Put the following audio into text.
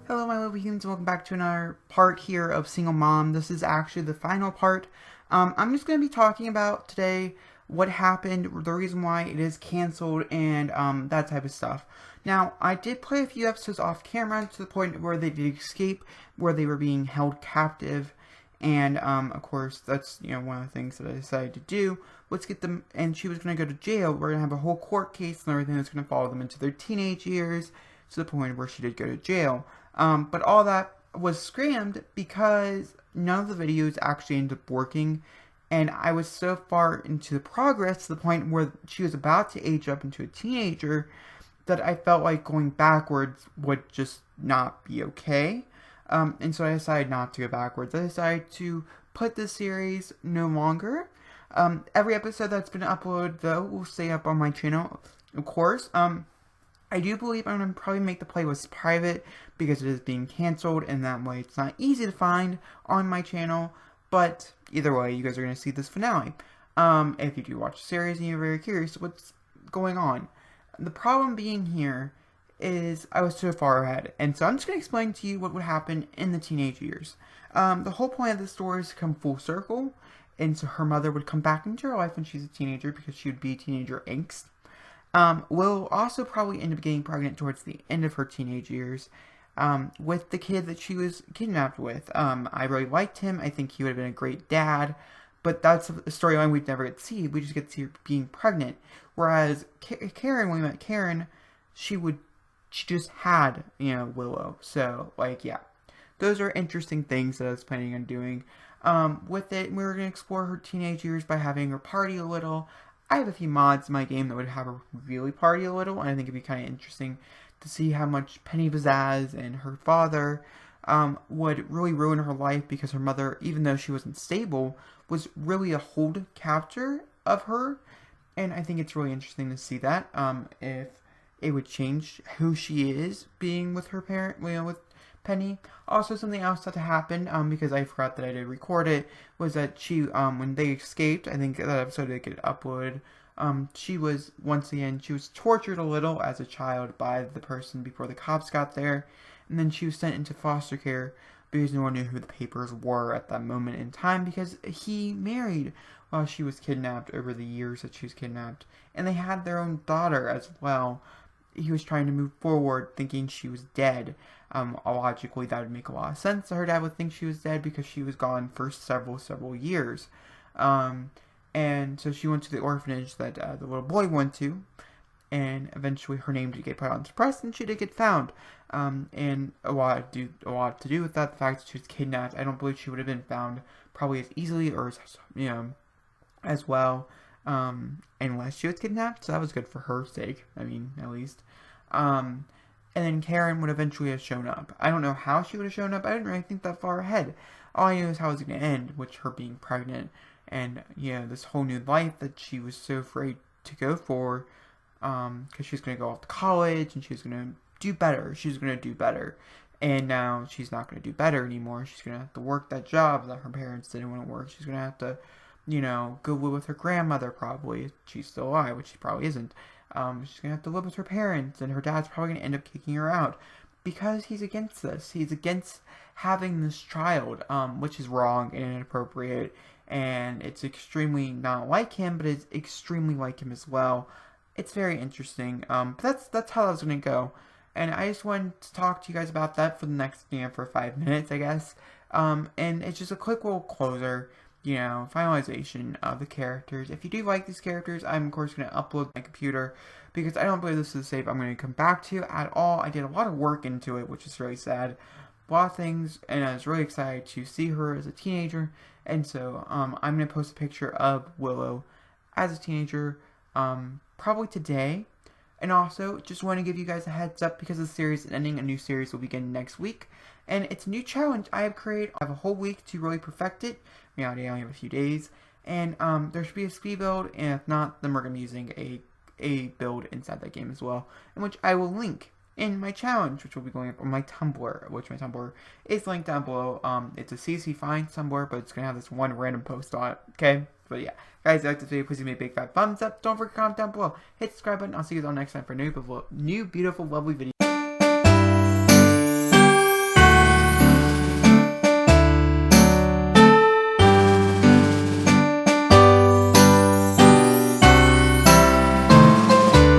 Hello my lovely humans, welcome back to another part here of Single Mom. This is actually the final part. I'm just going to be talking about today what happened, the reason why it is canceled, and that type of stuff. Now, I did play a few episodes off camera to the point where they did escape, where they were being held captive, and of course that's one of the things that I decided to do. Let's get them, and she was going to go to jail. We're going to have a whole court case and everything that's going to follow them into their teenage years, to the point where she did go to jail. But all that was scrammed because none of the videos actually ended up working, and I was so far into the progress to the point where she was about to age up into a teenager that I felt like going backwards would just not be okay. And so I decided not to go backwards. I decided to put this series no longer. Every episode that's been uploaded, though, will stay up on my channel, of course. I do believe I'm going to probably make the playlist private because it is being canceled, and that way it's not easy to find on my channel. But either way, you guys are going to see this finale. If you do watch the series and you're very curious what's going on. The problem being here is I was so far ahead, and so I'm just going to explain to you what would happen in the teenage years. The whole point of the story is to come full circle, and so her mother would come back into her life when she's a teenager because she would be teenager angst. Will also probably end up getting pregnant towards the end of her teenage years with the kid that she was kidnapped with. I really liked him. I think he would have been a great dad, but that's a storyline we'd never get to see. We just get to see her being pregnant. Whereas Karen, when we met Karen, she just had, Willow. So, yeah. Those are interesting things that I was planning on doing. With it, we were going to explore her teenage years by having her party a little. I have a few mods in my game that would have her really party a little, and I think it'd be kind of interesting to see how much Penny Pizzazz and her father would really ruin her life, because her mother, even though she wasn't stable, was really a hold captor of her, and I think it's really interesting to see that, if it would change who she is being with her parent, with Penny. Also, something else that happened, because I forgot that I did record it, was that she, when they escaped, I think that episode did get uploaded, she was tortured a little as a child by the person before the cops got there, and then she was sent into foster care because no one knew who the papers were at that moment in time, because he married while she was kidnapped over the years that she was kidnapped, and they had their own daughter as well. He was trying to move forward thinking she was dead. Logically, that would make a lot of sense. Her dad would think she was dead because she was gone for several years. And so she went to the orphanage that the little boy went to, and eventually her name did get put on suppressed, and she did get found. And a lot to do with that, the fact that she was kidnapped. I don't believe she would have been found probably as easily or as well, unless she was kidnapped. So that was good for her sake. I mean, at least. And then Karen would eventually have shown up. I don't know how she would have shown up. I didn't really think that far ahead. All I knew is how it was going to end, which her being pregnant, and this whole new life that she was so afraid to go for, because she was going to go off to college and she was going to do better. She was going to do better, and now she's not going to do better anymore. She's going to have to work that job that her parents didn't want to work. She's going to have to, go live with her grandmother probably. She's still alive, which she probably isn't. She's going to have to live with her parents, and her dad's probably going to end up kicking her out because he's against this. He's against having this child, which is wrong and inappropriate, and it's extremely not like him, but it's extremely like him as well. It's very interesting. But that's how that was going to go. And I just wanted to talk to you guys about that for the next, for 5 minutes, I guess. And it's just a quick little closer, finalization of the characters. If you do like these characters, I'm of course going to upload my computer, because I don't believe this is a save I'm going to come back to at all. I did a lot of work into it, which is really sad. A lot of things, and I was really excited to see her as a teenager, and so I'm going to post a picture of Willow as a teenager, probably today. And also, just want to give you guys a heads up, because the series is ending, a new series will begin next week. And it's a new challenge I have created. I have a whole week to really perfect it. In reality, I only have a few days. And there should be a speed build, and if not, then we're going to be using a build inside that game as well, in which I will link in my challenge, which will be going up on my Tumblr, which my Tumblr is linked down below. It's a CC Find Tumblr, but it's going to have this one random post on it, okay? But yeah, guys, if you like this video, please give me a big fat thumbs up. Don't forget to comment down below. Hit the subscribe button. I'll see you all next time for a new, beautiful, lovely video.